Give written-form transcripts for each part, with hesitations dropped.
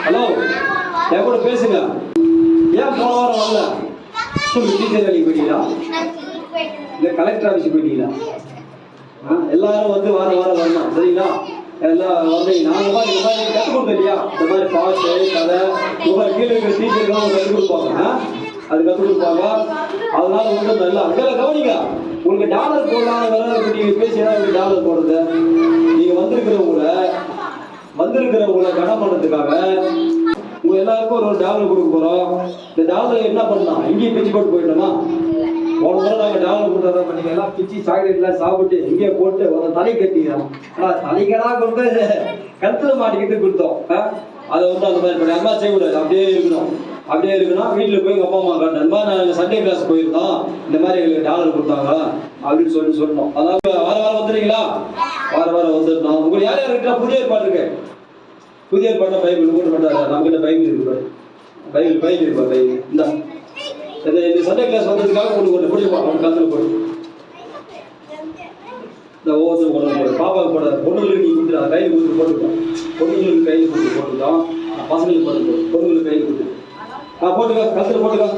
Hello, என் கூட பேசுங்க. ஏன் போன வாரம் வரல? ஸ்கூல் டீச்சர் வேலைக்கு போயிட்டீங்களா? இல்லை கலெக்டர் ஆஃபீஸ் போயிட்டீங்களா? எல்லாரும் வந்து வாரம் வாரம் வரணும், சரிங்களா? எல்லாம் வந்து நாங்கள் மாதிரி இந்த மாதிரி கற்றுக் கொடுத்தோம் இல்லையா? இந்த மாதிரி பாட்டு கதை உங்கள் கீழே இருக்கிற டீச்சர்லாம் கற்றுக் கொடுப்பாங்க. அது கற்றுக் கொடுப்பாங்க. அதனால வந்து நல்லா அங்கே கவனிங்க. உங்களுக்கு டாலர் போடலாம் வேற நீங்கள் பேசி ஏதாவது டாலர் போடுறது. நீங்கள் வந்திருக்கிறவங்களை கடன் பண்ணுறதுக்காக உங்கள் எல்லாருக்கும் ஒரு டாலர் கொடுக்க போகிறோம். இந்த டாலர் என்ன பண்ணலாம்? இங்கேயும் பிச்சு போட்டு போயிட்டோமா? போன முறை நாங்கள் டாலர் கொடுத்தா பண்ணீங்க எல்லாம் பிச்சு சாக்லேட்லாம் சாப்பிட்டு இங்கே போட்டு ஒரு தலை கட்டிக்கிறோம். ஆனால் தலைக்கெல்லாம் கொண்டு கழுத்தில் மாட்டிக்கிட்டு கொடுத்தோம். அதை வந்து அந்த மாதிரி பண்ணி அம்மா செய்யக்கூடாது. அப்படியே இருக்கணும். வீட்டில் போய் எங்கள் அப்பா அம்மா காட்டணும். இந்த மாதிரி நாங்கள் சண்டே கிளாஸ் போயிருந்தோம், இந்த மாதிரி எங்களுக்கு டாலர் கொடுத்தாங்க அப்படின்னு சொல்லணும். அதாவது வாரம் வந்துடுறீங்களா? வாரம் வந்துடணும். உங்களுக்கு யார் இருக்கா? புதிய ஏற்பாடு இருக்கு. புதிய ஏற்பாடு பைபிள் போட்டு மாட்டாங்க. நம்மகிட்ட பைபிள் இருக்கு. பைபிள் இருப்பா. பைபிள் இந்த சண்டே கிளாஸ் வந்ததுக்காக உங்களுக்கு பிடிப்பா. அவங்க கலந்து போட்டு இந்த ஒவ்வொருத்தரும் கொண்டு போடு. பாப்பாவுக்கு போட பொண்ணுங்களுக்கு நீ கொடுத்துரு. கையில் கொடுத்து போட்டுருக்கோம். பொண்ணுங்களுக்கு கையில் கொடுத்து போட்டுருக்கோம். பசங்களுக்கு போட்டு பொண்ணுங்களுக்கு கையில் கொடுத்து போட்டுக்கா. கலத்துல போட்டுக்கா.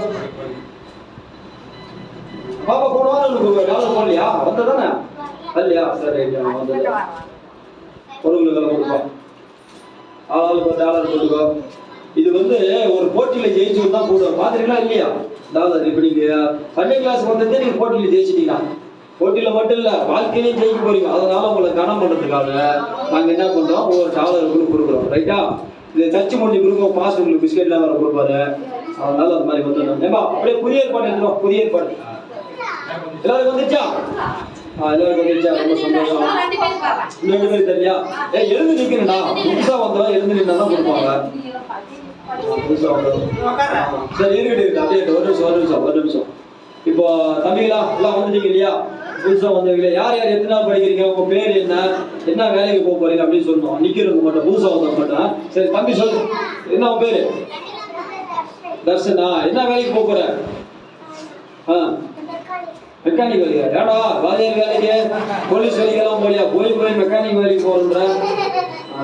பாப்பா போன வாரம் உங்களுக்கு டாலர் போடலையா? வந்ததானே இல்லையா? சரி வந்து பொண்ணுங்களுக்கு எல்லாம் கொடுப்போம். ஆளுக்கு டாலர் போட்டுக்கோ. இது வந்து ஒரு போட்டியில ஜெயிச்சு தான் போடுவோம். பாத்துறீங்களா இல்லையா? டாலர் இப்ப நீங்க சண்டே கிளாஸ் வந்ததே நீங்க போட்டியில ஜெயிச்சிட்டீங்களா? போட்டியில மட்டும் இல்ல, வாழ்க்கையிலையும் ஜெயிக்க போறீங்க. அதனால உங்களை கனம் பண்றதுக்காக நாங்க என்ன பண்றோம், ஒரு டாலர் கொடுக்குறோம். ரைட்டா? இது சர்ச்சு முடிஞ்சு கொடுங்க. பாஸ் உங்களுக்கு பிஸ்கெட் எல்லாம் வர கொடுப்பாரு. அதனால அந்த மாதிரி வந்துடும். ஏமா அப்படியே புதிய ஏற்பாடு எடுத்துரும். புதிய ஏற்பாடு எல்லாரும் வந்துச்சா? எல்லாரும் வந்துச்சா? ரொம்ப சந்தோஷம். 2 பேர் தெரியா? எழுந்து நிக்கணும்டா. புதுசா வந்தா எழுந்து நின்னா தான் கொடுப்பாங்க. சரி இருக்கட்டும். அப்படியே ஒரு நிமிஷம். இப்போ தம்பிகளா எல்லாம் வந்துட்டீங்க இல்லையா? புதுசா வந்தவங்களே யார் எத்தனை நாள் படிக்கிறீங்க? உங்க பேர் என்ன வேலைக்கு போக போறீங்க அப்படின்னு சொல்லணும். நிக்கிறவங்க மட்டும், புதுசா வந்தவங்க மட்டும். சரி தம்பி சொல்லு, என்ன உன் பேரு? தர்ஷனா. என்ன வேலைக்கு போக போற? மெக்கானிக் வேலையா? ஏடா வாத்தியார் வேலைக்கு, போலீஸ் வேலைக்கெல்லாம் போலியா? போய் மெக்கானிக் வேலைக்கு போறன்ற.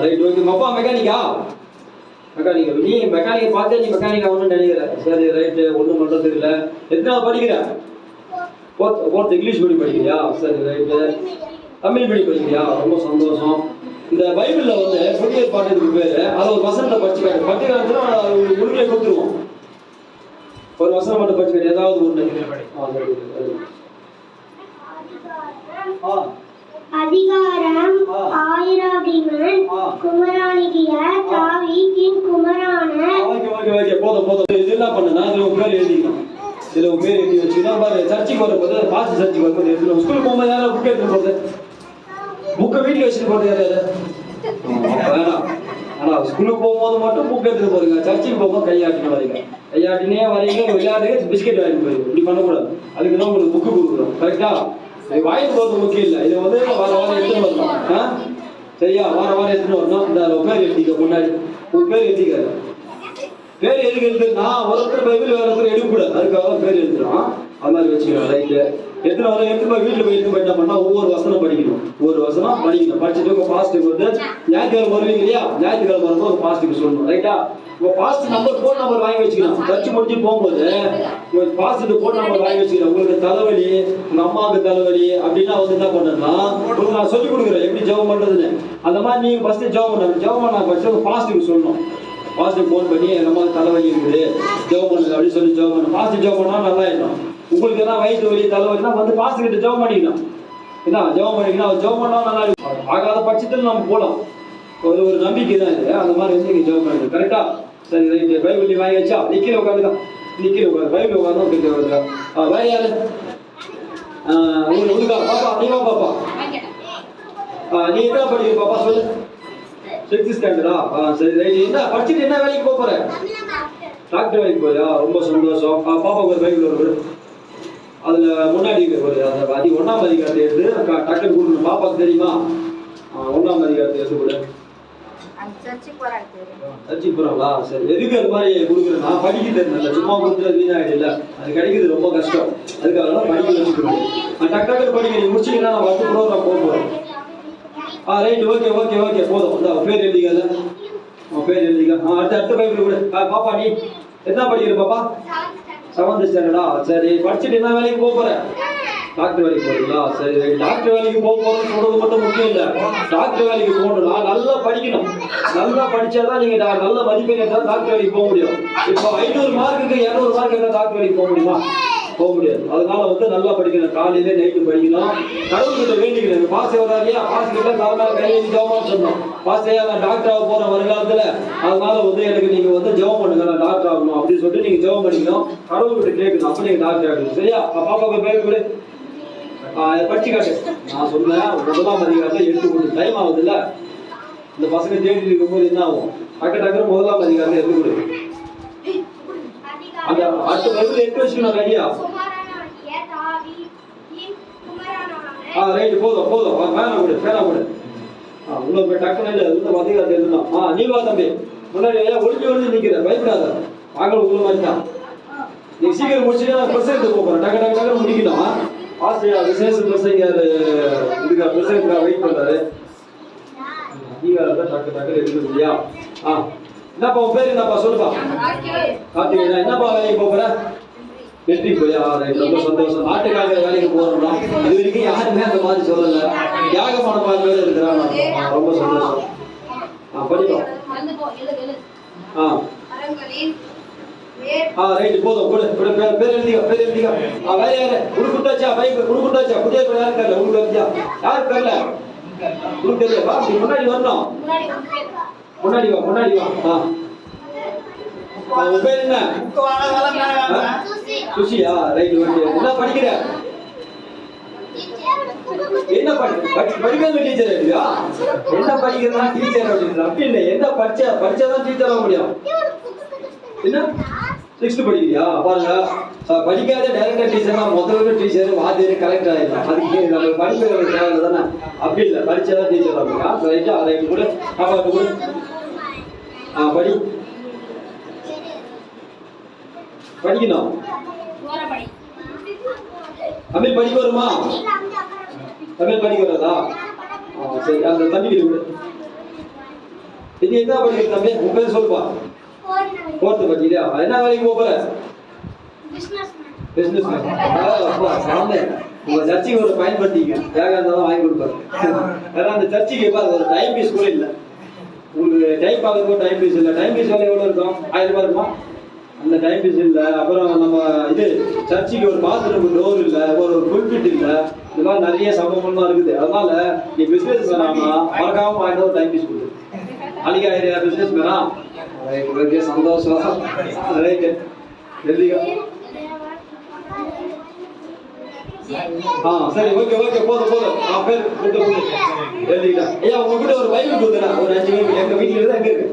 Right, okay. உங்க அப்பா மெக்கானிக்கா? மெக்கானிக். நீ மெக்கானிக்கை பார்த்தே நீ மெக்கானிக் ஆகணும்னு நினைக்கிற. சரி ரைட்டு, ஒன்றும் பண்ணுறதுக்கு இல்லை. எத்தனாவது படிக்கிற? ஃபோர்த் இங்கிலீஷ் மீடியம் படிக்கிறியா? சரி ரைட்டு. தமிழ் மீடியம் படிக்கிறியா? ரொம்ப சந்தோஷம். இந்த பைபிளில் வந்து புதிய ஏற்பாட்டுக்கு பேர், அதை ஒரு வசனத்தை படிச்சுக்காட்டு. பட்டியலத்தில் உருளை கொடுத்துருவோம். ஒரு வசனம் மட்டும் படிச்சுக்காட்டு. ஏதாவது ஒன்று. அதிகாரம் ஆயிராபிமன் குமரானிகிய தாவீதின் குமரான. ஓகே போதும். இதெல்லாம் பண்ணுனா இதுல உங்க பேர் எழுதிக்கணும். இதுல உங்க பேர் எழுதி வச்சுன்னா பாரு, சர்ச்சுக்கு வரும்போது பாஸ்ட் சர்ச்சுக்கு வரும்போது எழுதணும். ஸ்கூலுக்கு போகும்போது யாரும் புக் எடுத்துட்டு போகுது? புக்கை வீட்டில் வச்சுட்டு போறது யாரு? வேணாம். ஆனா ஸ்கூலுக்கு போகும்போது மட்டும் புக் எடுத்துட்டு போறீங்க. சர்ச்சுக்கு போகும்போது கையாட்டினே வரீங்க. விளையாடுங்க, பிஸ்கெட் வாங்கி போயிருங்க. இப்படி பண்ணக்கூடாது. அதுக்கு தான் உங்களுக்கு புக்கு கொடுக்குறோம். கரெக்டா? வாய்ப்பு போகிறது முக்கியம் இல்லை. இது வந்து வாரம் எடுத்துட்டு வரணும். சரியா? வாரம் எடுத்துட்டு வரணும். இந்த பேர் எழுதிக்க. முன்னாடி உன் பேர் எழுதிக்காது. பேர் எதுக்கு எழுது? நான் ஒருத்தர் பைபிள் வேற ஒருத்தர் எடுக்கக்கூடாது. அதுக்காக பேர் எழுதுறோம். அது மாதிரி வச்சுக்கிறோம். ரைட்டு. எடுத்து போய் வீட்டில் போய் என்ன பண்ணா ஒவ்வொரு வசனம் படிக்கணும். படிச்சுட்டு உங்க பாஸ்ட்டுக்கு வந்து ஞாயிற்றுக்கிழமை வருவீங்க இல்லையா? ஞாயிற்றுக்கிழமை வரும்போது ஒரு பாஸ்ட்டுக்கு சொல்லணும். ரைட்டா? உங்க பாஸ்ட் நம்பர், ஃபோன் நம்பர் வாங்கி வச்சுக்கலாம். சர்ச்சு முடிஞ்சு போகும்போது உங்க பாஸ்ட் ஃபோன் நம்பர் வாங்கி வச்சுக்கலாம். உங்களுக்கு தலைவலி, உங்க அம்மாவுக்கு தலைவலி அப்படின்னா வந்து என்ன பண்ணணும்னா, உங்களுக்கு நான் சொல்லிக் கொடுக்குறேன் எப்படி ஜெபம் பண்றதுன்னு. அந்த மாதிரி நீங்க ஃபர்ஸ்ட் ஜெபம் பண்ண படிச்சு உங்க பாஸ்ட்டுக்கு சொல்லணும். பாஸ்ட்டுக்கு ஃபோன் பண்ணி எங்க அம்மாவுக்கு தலைவலி இருக்குது, ஜெபம் பண்ணுங்க அப்படின்னு சொல்லி ஜெபம் பண்ணணும். பாஸ்ட் ஜெபம் பண்ணா நல்லா இருக்கும். உங்களுக்கு எல்லாம் வயிற்று வலி தலைவலினா வந்து பாஸ்ட் கிட்ட ஜெபம் பண்ணிக்கணும். என்ன ஜெபம் பண்ணிக்கணும். அவர் ஜெபம் பண்ணா நல்லா இருக்கும். ஆகாத பட்சத்தில் நம்ம போகலாம். ஒரு நம்பிக்கை தான் இது. அந்த மாதிரி வந்து நீங்க ஜெபம் பண்ணுங்க. கரெக்டா? சரி ரைட்டு. பைபிள் வாங்கி வச்சா நிக்கிற உட்காந்துக்கா. பைபிள் உட்காந்து வேலையாரு உங்களுக்கு பாப்பா. நீவா பாப்பா? நீ என்ன படிக்கிற பாப்பா? சொல்லு. 6th ஸ்டாண்டர்டா? சரி ரைட்டு. என்ன படிச்சுட்டு என்ன வேலைக்கு போக போற? டாக்டர் வேலைக்கு போறியா? ரொம்ப சந்தோஷம். பாப்பாவுக்கு ஒரு பைபிள் ஒரு அதுல முன்னாடி ஒரு அது 1ஆம் அதிகாரத்தை எடுத்து டக்குன்னு கொடுக்கணும். பாப்பாவுக்கு தெரியுமா? 1ஆம் அதிகாரத்தை எடுத்து கொடு. சர்ச்சுக்கு போறாங்களா? சரி. எதுக்கு அது மாதிரி கொடுக்குறேன்? நான் படிக்க தெரியல. சும்மா கொடுத்துறது வீணாயிடு இல்லை. அது கிடைக்கிறது ரொம்ப கஷ்டம். அதுக்காக தான் படிக்க வச்சுக்கணும். டக்கு படிக்க நீ முடிச்சிங்கன்னா நான் 10 ப்ரோக்ராம் போக போறேன். ரைட். ஓகே போதும். இந்த பேர் எழுதிக்காத. உன் பேர் எழுதிக்க. அடுத்த பைபிள் கொடு. பாப்பா நீ என்ன படிக்கிற பாப்பா? 7th ஸ்டாண்டர்டா? சரி, படிச்சுட்டு என்ன வேலைக்கு போக போற? டாக்டர் வேலைக்கு போறீங்களா? சரி, டாக்டர் வேலைக்கு போக போறோம்னு சொல்றது மட்டும் முக்கியம் இல்ல. டாக்டர் வேலைக்கு போகணும்னா நல்லா படிக்கணும். நல்லா படிச்சாதான் நீங்க நல்ல மதிப்பெண் எடுத்தா டாக்டர் வேலைக்கு போக முடியும். இப்போ 500 மார்க்குக்கு 200 மார்க் எடுத்தா டாக்டர் வேலைக்கு போக முடியுமா? போக முடியாது. அதனால நல்லா படிக்கணும். காலையில நைட்டு படிக்கணும். கடவுள்கிட்ட வேண்டிக்கணும். பாஸ் வராது இல்லையா? பாஸ் கிட்ட தலைமையில கையெழுதி ஜெபம் சொல்லணும். பாஸ் ஐயா நான் டாக்டர் ஆக போறேன் வருங்காலத்துல, அதனால எனக்கு நீங்க ஜெபம் பண்ணுங்க, நான் டாக்டர் ஆகணும் அப்படின்னு சொல்லிட்டு நீங்க ஜெபம் பண்ணிக்கணும். கடவுள்கிட்ட கேட்கணும். அப்ப நீங்க டாக்டர் ஆகணும். சரியா? பாப்பாவுக்கு பேர் கொடு. படிச்சு காட்டு. நான் சொன்னேன் 1ஆம் அதிகாரத்தை எடுத்து கொடு. டைம் ஆகுது இல்ல, இந்த பசங்க தேடி இருக்கும்போது என்ன ஆகும்? டக்கு 1ஆம் அதிகாரத்தை எடுத்து கொடு. அந்த அடுத்த பைபிள் எடுத்து வச்சுக்கணும். ரெடியா? ரைட், போதும். பேனா கொடு. உள்ள போய் டக்குன்னு இந்த அதிகாரத்தை எழுதணும். நீ வா தம்பி, முன்னாடி ஒளிஞ்சு நிக்கிற, பயப்படாத. ஆகல உள்ள மாதிரி தான். நீ சீக்கிரம் முடிச்சுட்டு நான் பிரசங்கத்துக்கு போகிறேன். டக்கு முடிக்கணும். ஆசிரியர் விசேஷ பிரசங்கர் இதுக்கு பிரசங்கத்துக்காக வெயிட் பண்றாரு. அதிகாரத்தை டக்கு எடுக்கணும் இல்லையா? என்னப்பா உன் பேர் என்னப்பா? சொல்லுப்பா. கார்த்திகேயனா. என்னப்பா வேலைக்கு போகிற? வெற்றி போயா? ரொம்ப சந்தோஷம். நாட்டுக்காக வேலைக்கு போறோம்னா இது வரைக்கும் யாருமே அந்த மாதிரி சொல்லல. தியாகமான பேர் இருக்கிறான். ரொம்ப சந்தோஷம். படிப்போம். ரைட், போதும். பேர் எழுதிக்க. வேற யாரு? குடுக்குட்டாச்சா? பைக் குடுக்குட்டாச்சா? புதிய யாரு தெரியல? உங்களுக்கு தெரிஞ்சா? யாரு தெரியல? உங்களுக்கு தெரியல? வா, முன்னாடி வரணும். முன்னாடி வா. உன் பேர் என்ன? சுஷியா? ரைட். என்ன படிக்கிற? என்ன படிக்கிற டீச்சர் இல்லையா? என்ன படிக்கிறதா டீச்சர் அப்படின்னா? அப்படி இல்லை. என்ன படிச்சாதான் டீச்சர் ஆக முடியும். என்ன 6th படிக்கிறியா? பாருங்க, படிக்காத டைரக்டர் டீச்சர்னா முதல்ல டீச்சர் வாத்தியார் கலெக்டர் ஆயிடலாம். அதுக்கு நம்ம படிப்பு தேவை தானே? அப்படி இல்லை, படிச்சாதான் டீச்சர் ஆகுங்க. ரைட்டா? அதை கூட பாப்பாக்கு கூட படி. படிக்கணும். தமிழ் படிக்க வருமா? தமிழ் படிக்க வராதா? சரி, அந்த தம்பிக்கு விடு. இது என்ன படிக்கிற தம்பி? உன் பேர் சொல்லுப்பா. 4th படிக்கிறியா? என்ன வேலைக்கு போக போற? Business man. உங்க சர்ச்சைக்கு ஒரு பயன்படுத்திக்க. யாரா இருந்தாலும் வாங்கி கொடுப்பாரு. ஏன்னா அந்த சர்ச்சைக்கு ஒரு டைம் பீஸ் கூட இல்லை. உங்களுக்கு டைப் ஆகுறதுக்கு டைம் பீஸ் இல்லை. டைம் பீஸ் வேலை எவ்வளோ இருக்கும்? 1000 ரூபாய் இருக்குமா? அந்த டைம் பீஸ் இல்லை. அப்புறம் நம்ம சர்ச்சைக்கு ஒரு பாத்ரூம் டோர் இல்லை, ஒரு புல்பிட் இல்லை. இந்த மாதிரி நிறைய சம்பவங்கள்லாம் இருக்குது. அதனால நீ பிசினஸ் வேணாமா மறக்காம வாங்கிட்டு ஒரு டைம் பீஸ் கொடு. அன்னைக்கு 1000 பிசினஸ் வேணா? ரைட், சந்தோஷம். ரைட், எழுதிக்க. சரி, ஓகே, போதும். பேர் எழுதிக்கிட்டா. ஐயா, உங்ககிட்ட ஒரு பைபிள் கொடுத்துறா. ஒரு 5 பைபிள் எங்க வீட்டுல இருந்து எங்க இருக்கு?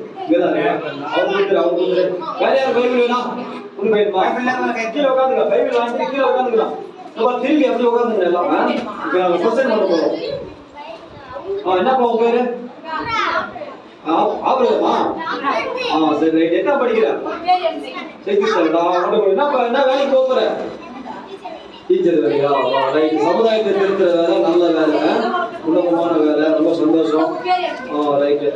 அவங்க கொடுத்துரு. வேற யாரும் பைபிள் வேணா? உனக்கு வேணுமா? கீழே உட்காந்துக்க. பைபிள் வாங்கி கீழே உட்காந்துக்கலாம். திரும்பி அப்படி உட்காந்துங்க எல்லாம். இப்ப நாங்க கொஸ்டின் பண்ண போறோம். என்னப்பா உங்க பேரு? ஆபரகமா? சரி, ரைட். என்ன படிக்கிற? 6th ஸ்டாண்டர்டா? என்ன வேலைக்கு போக போற? டீச்சர் வேலையா? ரைட். சமுதாயத்தை திருத்துற வேலை, நல்ல வேலை, உன்னதமான வேலை, ரொம்ப சந்தோஷம். ரைட்.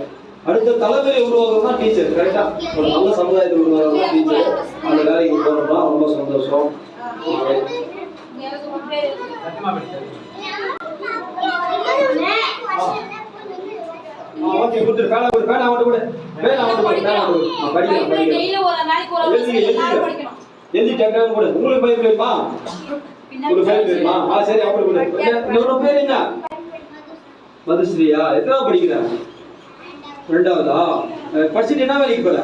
அடுத்த தலைமுறை உருவாக்குறதா டீச்சர். கரெக்டா? ஒரு நல்ல சமுதாயத்தை உருவாக்குறதா டீச்சர். அந்த வேலைக்கு போறோம்னா ரொம்ப சந்தோஷம். ஓகே, குடுத்து பேனா கொடு. எழுதி டெக்னாலஜி கொடு. உங்களுக்கு பைபிள் வேணுமா? உங்களுக்கு பைபிள் வேணுமா? சரி, அப்படி கொடு. இன்னொரு பேர் என்ன? மதுஸ்ரீயா? எத்தனாவது படிக்கிற? 2வதா? படிச்சுட்டு என்ன வேலைக்கு போற?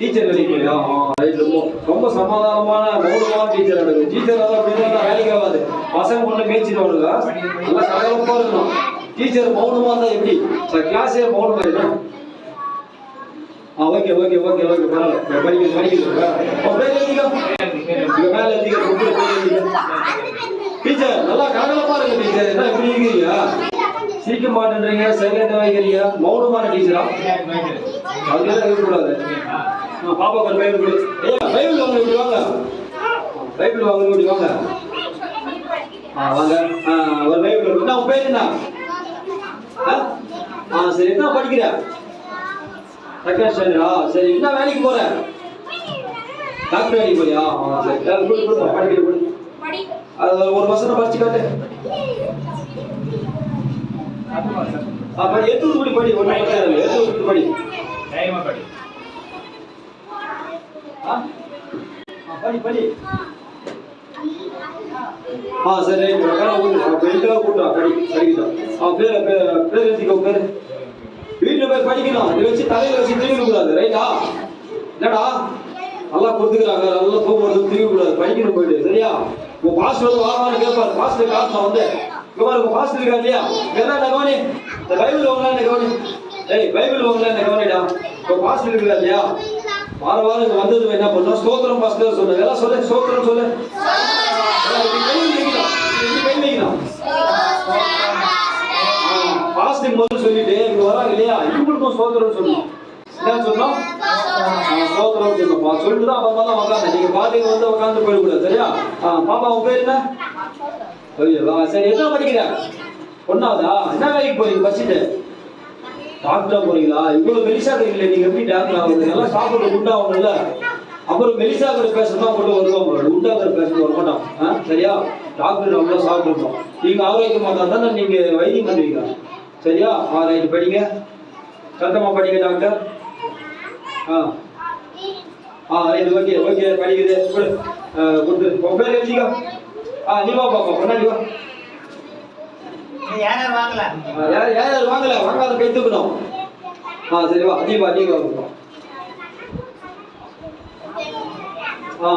டீச்சர் வேலைக்கு போறியா? ரொம்ப சமாதானமான மௌனமான டீச்சர் எனக்கு. டீச்சர் அப்படின்னா வேலைக்கு ஆகாது. பசங்க கொண்டு மேய்ச்சிடுவானுங்க. நல்லா கலகலப்பா இருக்கணும். டீச்சர் மௌனமா இருந்தா எப்படி? கிளாஸே மௌனமா இருக்கணும். ஓகே, டீச்சர் நல்லா கலகலப்பா இருக்கு. டீச்சர் என்ன எப்படி இருக்கிறீங்க? சிரிக்க மாட்டேன்றீங்க, சைலண்டா வைக்கிறீங்க. மௌனமான டீச்சரா? அதெல்லாம் இருக்கக்கூடாது. பாப்பா கொஞ்சம் பைபிள் கொடு. பைபிள் வாங்க, இப்படி வாங்க. பைபிள் வாங்க, இப்படி வாங்க. வாங்க. ஒரு பைபிள். என்ன உன் பேர் என்ன? சரி என்ன படிக்கிற? செகண்ட் ஸ்டாண்டர்டா? சரி என்ன வேலைக்கு போற? டாக்டர் வேலைக்கு போறியா? சரி படிக்கிற அது ஒரு வசனம் படிச்சு காட்டு. எட்டு படி படி ஒன்று எட்டு படி படி படி. சரி கூட்டா படிக்கிட்டோம். பேர் எழுதிக்கோ. பேர் வீட்டுல போய் படிக்கணும். இதை வச்சு தலையில வச்சு தூங்க கூடாது. ரைட்டா? என்னடா நல்லா கொடுத்துக்கிறாங்க, நல்லா தூங்குறது தூங்க கூடாது. படிக்கணும் போயிட்டு. சரியா? உங்க பாஸ்டர் வந்து வாரவாரம் கேட்பாரு. பாஸ்டர் காசு வந்து உங்க பாஸ்டர் இருக்கா இல்லையா? என்ன கவனி, இந்த பைபிள் வாங்கலாம் என்ன கவனி. பைபிள் வாங்கலாம் என்ன கவனிடா. உங்க பாஸ்டர் இருக்கா இல்லையா? வாரம் வாரம் இங்க வந்தது என்ன பண்ணோம்? ஸ்தோத்திரம் பாஸ்டர் சொல்லு. எல்லாம் சொல்லு. ஸ்தோத்திரம் சொல்லு. பாஸ்டிங் முதல்ல சொல்லிட்டு இங்க வராங்க இல்லையா, இவங்களுக்கும் ஸ்தோத்திரம் சொல்லணும். என்ன சொல்லணும்? ஸ்தோத்திரம் சொல்லணும். சொல்லிட்டு தான் அப்புறமா தான் உட்காந்து. நீங்க பாத்தீங்க வந்து உட்காந்து போயிடக்கூடாது. சரியா? பாப்பா உன் பேர் என்ன? சரி என்ன படிக்கிற? ஒன்னாவதா? என்ன வேலைக்கு போறீங்க? படிச்சுட்டு டாக்டரா போறீங்களா? இவ்வளவு மெலிசா இருக்கீங்களே, நீங்க எப்படி டாக்டர் ஆகுது? எல்லாம் சாப்பிட்டு குண்டாகணும்ல. அப்புறம் மெலிசாக்கிற பேசணும் கொண்டு வருவாங்க, உண்டாக்கிற பேசணும் வர மாட்டான். சரியா? டாக்டர் அவ்வளோ சாப்பிட்டுருக்கோம். நீங்க ஆரோக்கியமாக இருந்தால் நீங்க வைத்தியம் பண்ணுவீங்க. சரியா? ரைட்டு படிங்க, சத்தமா படிங்க டாக்டர். ரைட்டு ஓகே ஓகே படிக்குது. கொடுத்து உன் பேர் எழுதிக்கோ. நீ வா பாப்பா, முன்னாடி வா. யாரும் வாங்கல, வாங்காத கை தூக்கணும். சரி வா, நீ வா.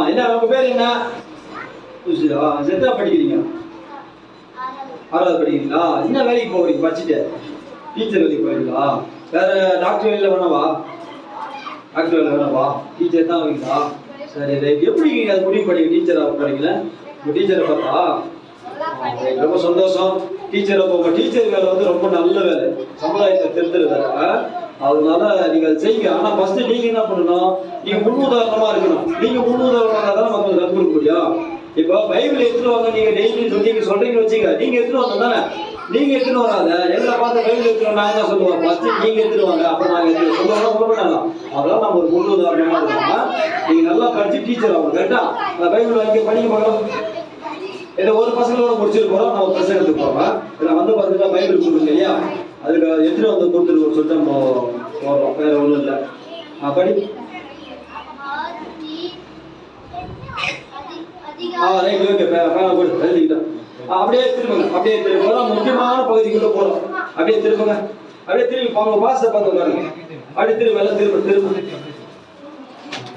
என்ன உங்க பேர் என்ன? எத்தனை படிக்கிறீங்க? 6வது படிக்கிறீங்களா? என்ன வேலைக்கு போகிறீங்க படிச்சுட்டு? டீச்சர் வேலைக்கு போறீங்களா? வேற டாக்டர் வேலையில வேணாவா? டாக்டர் வேலை வேணாவா? டீச்சர் தான் வைங்களா? சரி ரைட். எப்படி அது முடிவு பண்ணி டீச்சராக போறீங்களா? உங்க டீச்சரை பார்த்தா ரொம்ப சந்தோஷம். டீச்சரை போங்க. டீச்சர் வேலை வந்து ரொம்ப நல்ல வேலை, சமுதாயத்தை திருத்துற வேலை. அதனால நீங்க அதை செய்யுங்க. ஆனா ஃபர்ஸ்ட் நீங்க என்ன பண்ணணும்? நீங்க முன்னுதாரணமா இருக்கணும். நீங்க முன்னுதாரணமா தான் மக்களுக்கு கற்றுக் கொடுக்க முடியும். இப்போ பைபிள் எடுத்துட்டு வாங்க, நீங்க டெய்லி நீங்க சொல்றீங்கன்னு வச்சுக்க. நீங்க எடுத்துட்டு வாங்க தானே, நீங்க எடுத்துட்டு வராத. எங்களை பார்த்து பைபிள் எடுத்துட்டு நாங்க தான் சொல்லுவோம். ஃபர்ஸ்ட் நீங்க எடுத்துட்டு வாங்க, அப்ப நாங்க எடுத்து சொல்லுவோம். அதெல்லாம் நம்ம ஒரு முன்னுதாரணமா இருக்கோம். நீங்க நல்லா படிச்சு டீச்சர் ஆகணும். கரெக்டா? அந்த பைபிள் வாங்கி படிக்க பார்க்கலாம். இதை ஒரு பசங்களோட முடிச்சுட்டு போறோம். நம்ம பிரசங்கத்துக்கு போறோம். நான் வந்து பார்த்தீங்கன்னா பைபிள் கொடுக்குறேன் இல்லையா, அதுக்கு எடுத்துட்டு வந்து கொடுத்துருவோம் சொல்லிட்டு நம்ம போடுறோம். வேற ஒன்றும் இல்லை. படி. Right okay. எழுதிக்கிட்டோம். அப்படியே திரும்புங்க. முக்கியமான பகுதிக்குள்ள போறோம். அப்படியே திரும்புங்க. அப்படியே திரும்பி அவங்க பாசத்தை பார்த்து உட்காருங்க. அப்படியே திரும்ப எல்லாம் திரும்ப.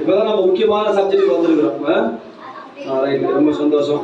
இப்பதான் நம்ம முக்கியமான சப்ஜெக்டுக்கு வந்திருக்கிறோம். ரைட், ரொம்ப சந்தோஷம்.